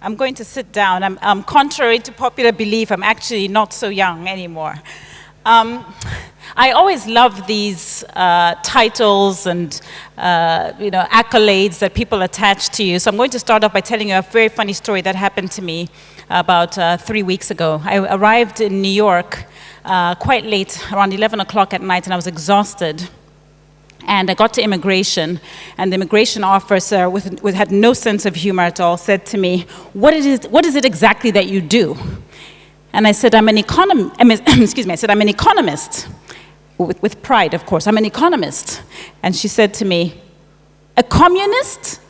I'm going to sit down. Contrary to popular belief, I'm actually not so young anymore. I always love these titles and accolades that people attach to you. So I'm going to start off by telling you a very funny story that happened to me about 3 weeks ago. I arrived in New York quite late, around 11 o'clock at night, and I was exhausted. And I got to immigration, and the immigration officer, had no sense of humor at all, said to me, what is it exactly that you do? And I said, I'm an economist, with pride, of course. I'm an economist. And she said to me, a communist?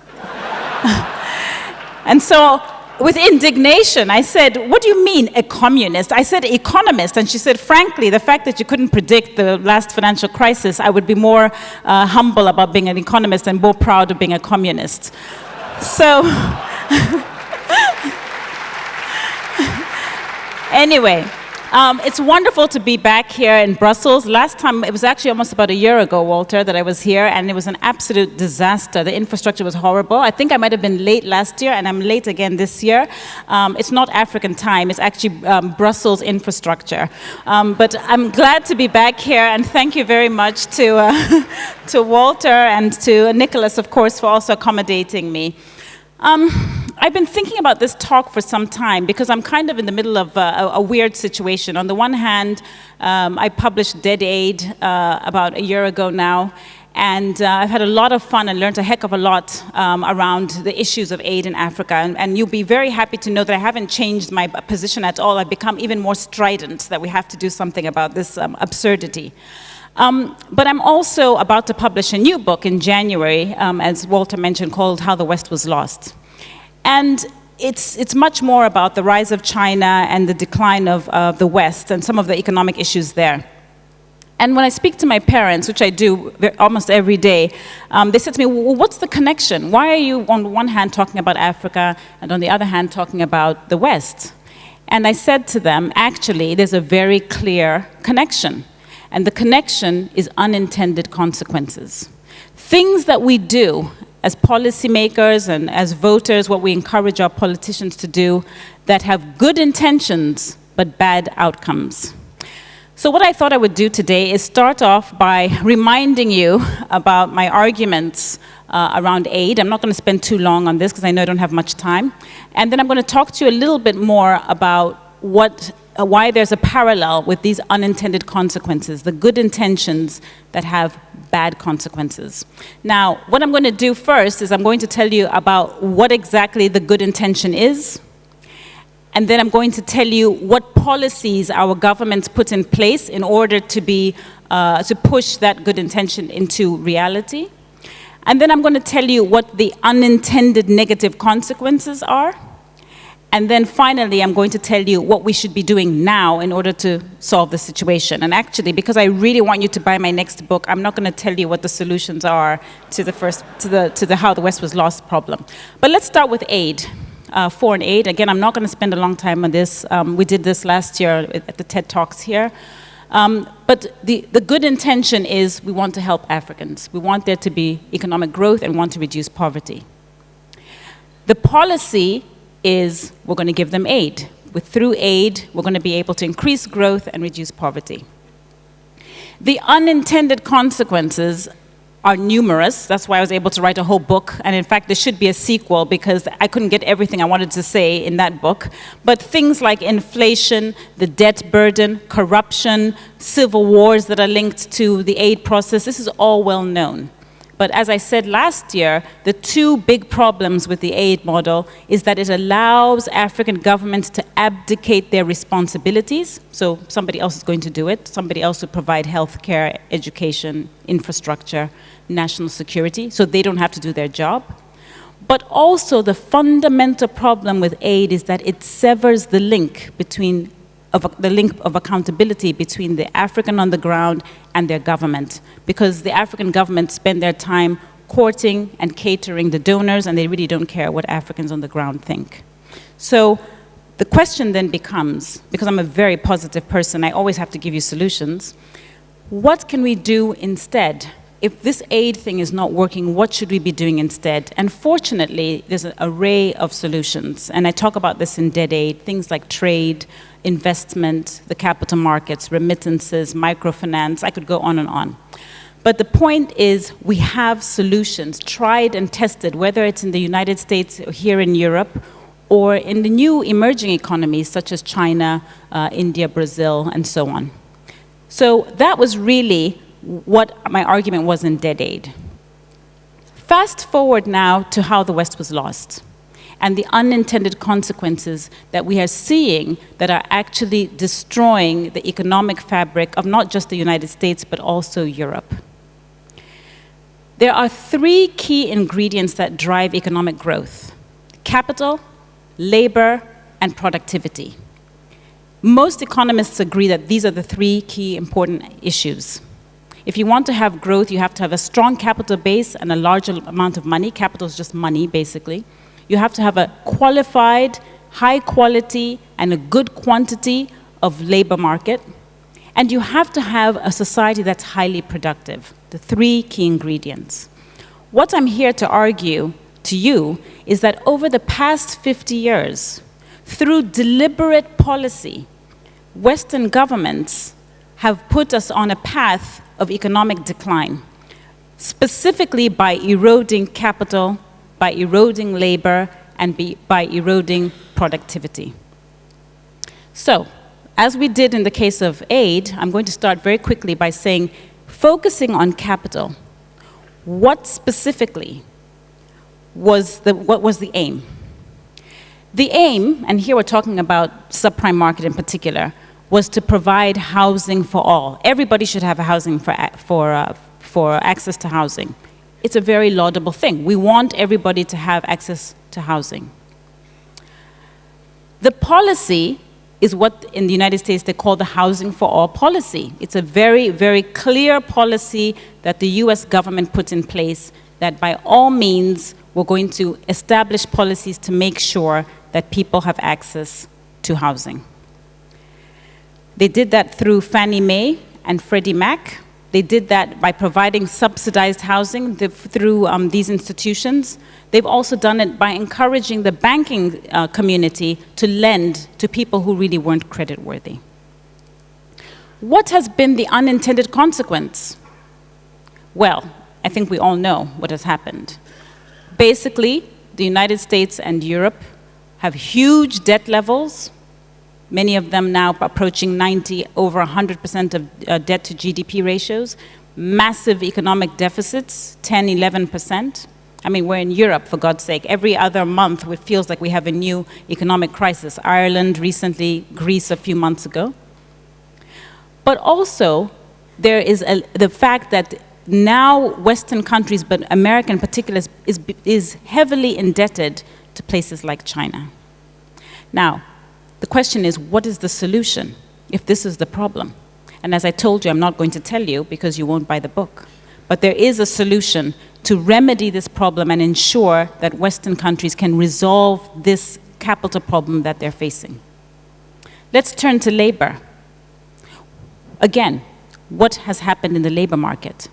And so, with indignation, I said, what do you mean, a communist? I said, economist. And she said, frankly, the fact that you couldn't predict the last financial crisis, I would be more humble about being an economist and more proud of being a communist. So, anyway, it's wonderful to be back here in Brussels. Last time, it was actually almost about a year ago, Walter, that I was here, and it was an absolute disaster. The infrastructure was horrible. I think I might have been late last year, and I'm late again this year. It's not African time. It's actually Brussels infrastructure. But I'm glad to be back here, and thank you very much to Walter and to Nicholas, of course, for also accommodating me. I've been thinking about this talk for some time because I'm kind of in the middle of a weird situation. On the one hand, I published Dead Aid about a year ago now, and I've had a lot of fun and learned a heck of a lot around the issues of aid in Africa. And you'll be very happy to know that I haven't changed my position at all. I've become even more strident that we have to do something about this absurdity. But I'm also about to publish a new book in January, as Walter mentioned, called How the West Was Lost. And it's much more about the rise of China and the decline of the West and some of the economic issues there. And when I speak to my parents, which I do almost every day, they said to me, well, what's the connection? Why are you on one hand talking about Africa and on the other hand talking about the West? And I said to them, actually, there's a very clear connection. And the connection is unintended consequences. Things that we do as policymakers and as voters, what we encourage our politicians to do, that have good intentions but bad outcomes. So what I thought I would do today is start off by reminding you about my arguments around aid. I'm not going to spend too long on this because I know I don't have much time. And then I'm going to talk to you a little bit more about why there's a parallel with these unintended consequences, the good intentions that have bad consequences. Now, what I'm going to do first is I'm going to tell you about what exactly the good intention is, and then I'm going to tell you what policies our governments put in place in order to push that good intention into reality. And then I'm going to tell you what the unintended negative consequences are. And then finally, I'm going to tell you what we should be doing now in order to solve the situation. And actually, because I really want you to buy my next book, I'm not going to tell you what the solutions are to the How the West Was Lost problem. But let's start with aid, foreign aid. Again, I'm not going to spend a long time on this. We did this last year at the TED Talks here. But the good intention is we want to help Africans. We want there to be economic growth and want to reduce poverty. The policy is we're going to give them aid. Through aid, we're going to be able to increase growth and reduce poverty. The unintended consequences are numerous. That's why I was able to write a whole book. And in fact, there should be a sequel because I couldn't get everything I wanted to say in that book. But things like inflation, the debt burden, corruption, civil wars that are linked to the aid process, this is all well known. But as I said last year, the two big problems with the aid model is that it allows African governments to abdicate their responsibilities. So somebody else is going to do it. Somebody else will provide health care, education, infrastructure, national security, so they don't have to do their job. But also the fundamental problem with aid is that it severs the link of accountability between the African on the ground and their government, because the African government spend their time courting and catering the donors, and they really don't care what Africans on the ground think. So the question then becomes, because I'm a very positive person, I always have to give you solutions, what can we do instead if this aid thing is not working, what should we be doing instead? And fortunately, there's an array of solutions. And I talk about this in Dead Aid, things like trade, investment, the capital markets, remittances, microfinance. I could go on and on. But the point is, we have solutions, tried and tested, whether it's in the United States or here in Europe, or in the new emerging economies such as China, India, Brazil, and so on. So that was really what my argument was in Dead Aid. Fast forward now to how the West was lost and the unintended consequences that we are seeing that are actually destroying the economic fabric of not just the United States, but also Europe. There are three key ingredients that drive economic growth: capital, labor, and productivity. Most economists agree that these are the three key important issues. If you want to have growth, you have to have a strong capital base and a large amount of money. Capital is just money, basically. You have to have a qualified, high quality, and a good quantity of labor market. And you have to have a society that's highly productive. The three key ingredients. What I'm here to argue to you is that over the past 50 years, through deliberate policy, Western governments have put us on a path of economic decline, specifically by eroding capital, by eroding labor, and by eroding productivity. So, as we did in the case of aid, I'm going to start very quickly by saying, focusing on capital, what specifically was the aim? The aim, and here we're talking about subprime market in particular, was to provide housing for all. Everybody should have a housing for access to housing. It's a very laudable thing. We want everybody to have access to housing. The policy is what in the United States they call the Housing for All policy. It's a very, very clear policy that the US government put in place that by all means we're going to establish policies to make sure that people have access to housing. They did that through Fannie Mae and Freddie Mac. They did that by providing subsidized housing through these institutions. They've also done it by encouraging the banking community to lend to people who really weren't creditworthy. What has been the unintended consequence? Well, I think we all know what has happened. Basically, the United States and Europe have huge debt levels, many of them now approaching 90, over 100% of debt to GDP ratios, massive economic deficits, 10, 11%. I mean, we're in Europe, for God's sake. Every other month, it feels like we have a new economic crisis. Ireland recently, Greece a few months ago. But also, there is the fact that now Western countries, but America in particular, is heavily indebted to places like China. Now, the question is, what is the solution if this is the problem? And as I told you, I'm not going to tell you because you won't buy the book. But there is a solution to remedy this problem and ensure that Western countries can resolve this capital problem that they're facing. Let's turn to labor. Again, what has happened in the labor market?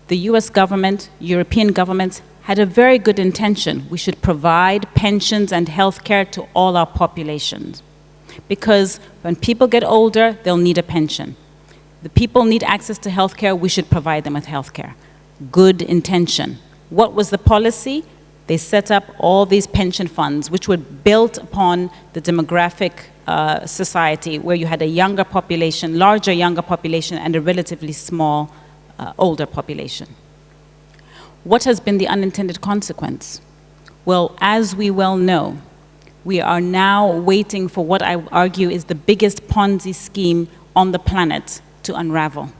The US government, European governments had a very good intention. We should provide pensions and health care to all our populations. Because when people get older, they'll need a pension. The people need access to health care, we should provide them with health care. Good intention. What was the policy? They set up all these pension funds, which were built upon the demographic society, where you had a younger population, larger younger population, and a relatively small older population. What has been the unintended consequence? Well, as we well know, we are now waiting for what I argue is the biggest Ponzi scheme on the planet to unravel,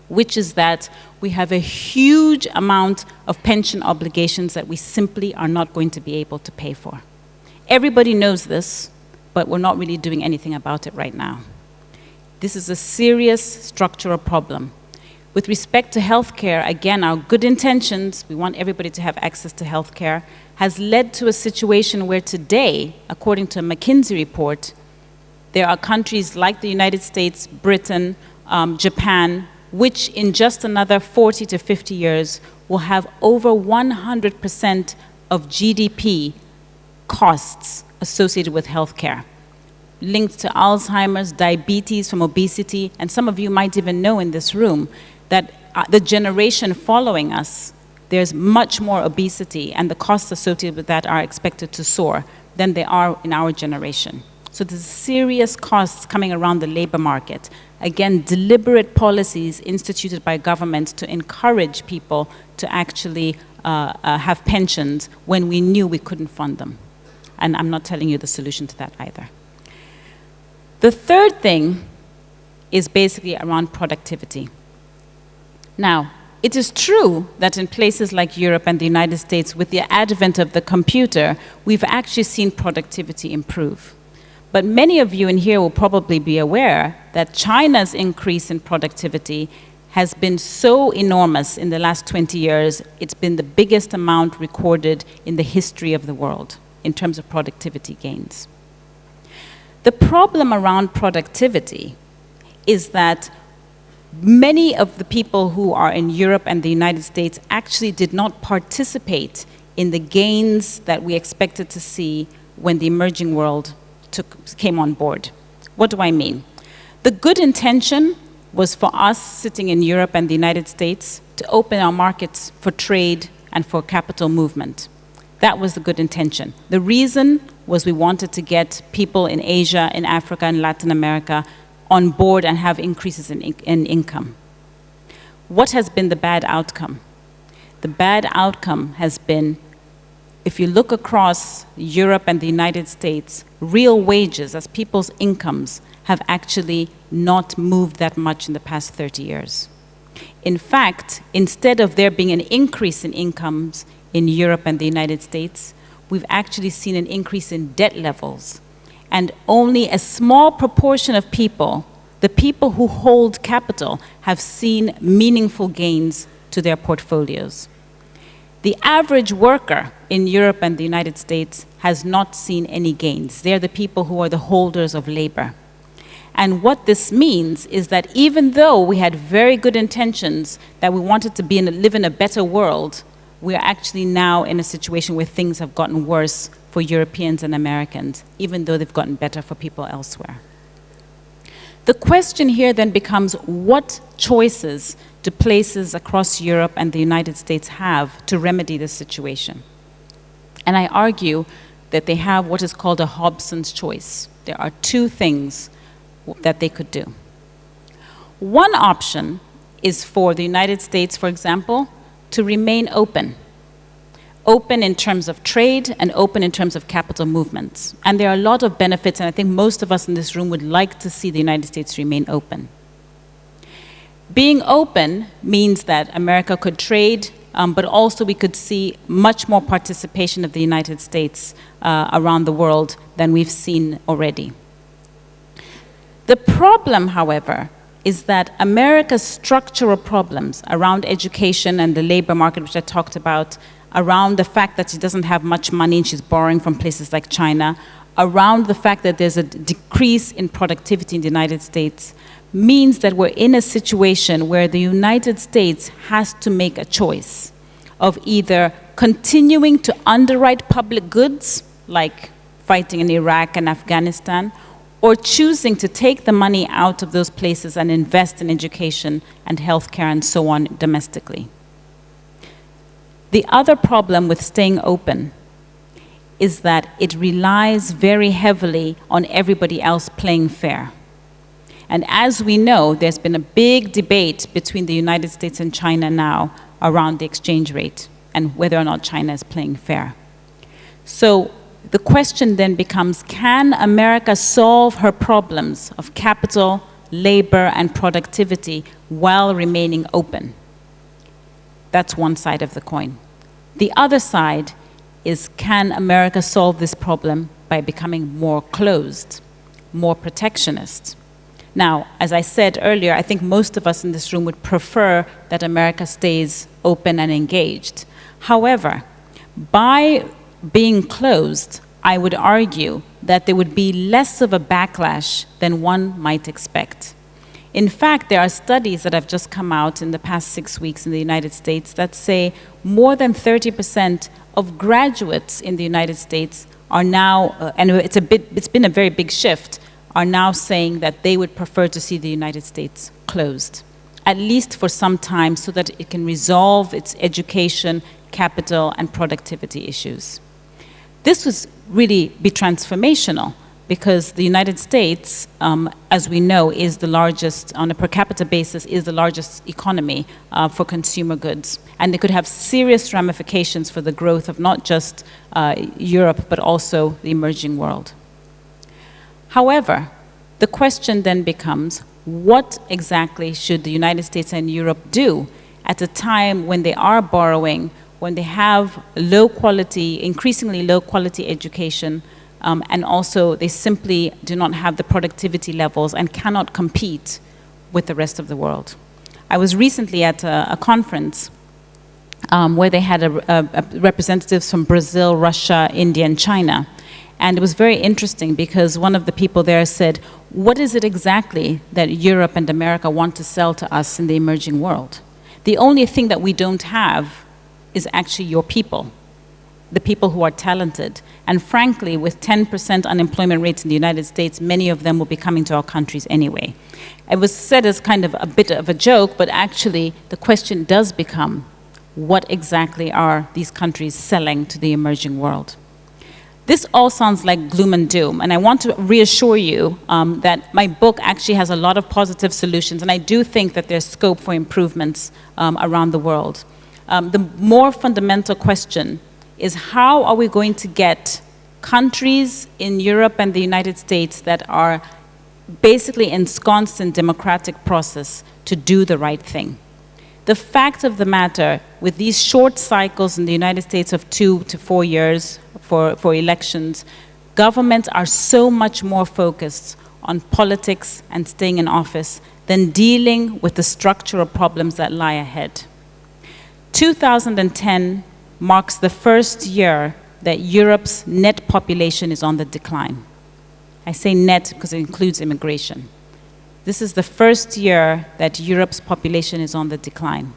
which is that we have a huge amount of pension obligations that we simply are not going to be able to pay for. Everybody knows this, but we're not really doing anything about it right now. This is a serious structural problem. With respect to healthcare, again, our good intentions, we want everybody to have access to healthcare, has led to a situation where today, according to a McKinsey report, there are countries like the United States, Britain, Japan, which in just another 40 to 50 years will have over 100% of GDP costs associated with healthcare, linked to Alzheimer's, diabetes from obesity, and some of you might even know in this room that the generation following us, there's much more obesity, and the costs associated with that are expected to soar than they are in our generation. So there's serious costs coming around the labor market. Again, deliberate policies instituted by government to encourage people to actually have pensions when we knew we couldn't fund them. And I'm not telling you the solution to that either. The third thing is basically around productivity. Now, it is true that in places like Europe and the United States, with the advent of the computer, we've actually seen productivity improve. But many of you in here will probably be aware that China's increase in productivity has been so enormous in the last 20 years, it's been the biggest amount recorded in the history of the world in terms of productivity gains. The problem around productivity is that many of the people who are in Europe and the United States actually did not participate in the gains that we expected to see when the emerging world came on board. What do I mean? The good intention was for us sitting in Europe and the United States to open our markets for trade and for capital movement. That was the good intention. The reason was we wanted to get people in Asia, in Africa, and Latin America on board and have increases in income. What has been the bad outcome? The bad outcome has been, if you look across Europe and the United States, real wages, as people's incomes, have actually not moved that much in the past 30 years. In fact, instead of there being an increase in incomes in Europe and the United States, we've actually seen an increase in debt levels. And only a small proportion of people, the people who hold capital, have seen meaningful gains to their portfolios. The average worker in Europe and the United States has not seen any gains. They're the people who are the holders of labor. And what this means is that even though we had very good intentions that we wanted to live in a better world, we are actually now in a situation where things have gotten worse for Europeans and Americans, even though they've gotten better for people elsewhere. The question here then becomes, what choices do places across Europe and the United States have to remedy this situation? And I argue that they have what is called a Hobson's choice. There are two things that they could do. One option is for the United States, for example, to remain open. Open in terms of trade and open in terms of capital movements. And there are a lot of benefits, and I think most of us in this room would like to see the United States remain open. Being open means that America could trade, but also we could see much more participation of the United States around the world than we've seen already. The problem, however, is that America's structural problems around education and the labor market, which I talked about, around the fact that she doesn't have much money and she's borrowing from places like China, around the fact that there's a decrease in productivity in the United States, means that we're in a situation where the United States has to make a choice of either continuing to underwrite public goods, like fighting in Iraq and Afghanistan, or choosing to take the money out of those places and invest in education and healthcare and so on domestically. The other problem with staying open is that it relies very heavily on everybody else playing fair. And as we know, there's been a big debate between the United States and China now around the exchange rate and whether or not China is playing fair. So the question then becomes, can America solve her problems of capital, labor, and productivity while remaining open? That's one side of the coin. The other side is, can America solve this problem by becoming more closed, more protectionist? Now, as I said earlier, I think most of us in this room would prefer that America stays open and engaged. However, by being closed, I would argue that there would be less of a backlash than one might expect. In fact, there are studies that have just come out in the past 6 weeks in the United States that say more than 30% of graduates in the United States are now, and it's been a very big shift, are now saying that they would prefer to see the United States closed, at least for some time, so that it can resolve its education, capital, and productivity issues. This would really be transformational, because the United States, as we know, is the largest, on a per capita basis, is the largest economy for consumer goods. And it could have serious ramifications for the growth of not just Europe, but also the emerging world. However, the question then becomes, what exactly should the United States and Europe do at a time when they are borrowing, when they have low quality, increasingly low quality education, and also they simply do not have the productivity levels and cannot compete with the rest of the world. I was recently at a conference where they had representatives from Brazil, Russia, India, and China. And it was very interesting because one of the people there said, what is it exactly that Europe and America want to sell to us in the emerging world? The only thing that we don't have is actually your people, the people who are talented. And frankly, with 10% unemployment rates in the United States, many of them will be coming to our countries anyway. It was said as kind of a bit of a joke, but actually the question does become, what exactly are these countries selling to the emerging world? This all sounds like gloom and doom, and I want to reassure you that my book actually has a lot of positive solutions, and I do think that there's scope for improvements around the world. The more fundamental question is, how are we going to get countries in Europe and the United States that are basically ensconced in democratic process to do the right thing? The fact of the matter, with these short cycles in the United States of 2 to 4 years for elections, governments are so much more focused on politics and staying in office than dealing with the structural problems that lie ahead. 2010 marks the first year that Europe's net population is on the decline. I say net because it includes immigration. This is the first year that Europe's population is on the decline.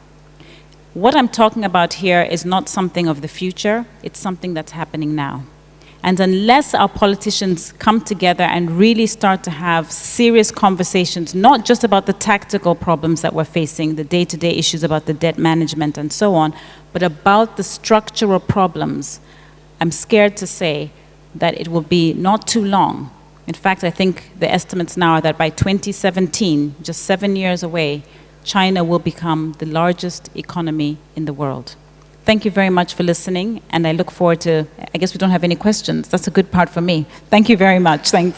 What I'm talking about here is not something of the future, it's something that's happening now. And unless our politicians come together and really start to have serious conversations, not just about the tactical problems that we're facing, the day-to-day issues about the debt management and so on, but about the structural problems, I'm scared to say that it will be not too long. In fact, I think the estimates now are that by 2017, just 7 years away, China will become the largest economy in the world. Thank you very much for listening, and I look forward to, I guess we don't have any questions. That's a good part for me. Thank you very much. Thanks.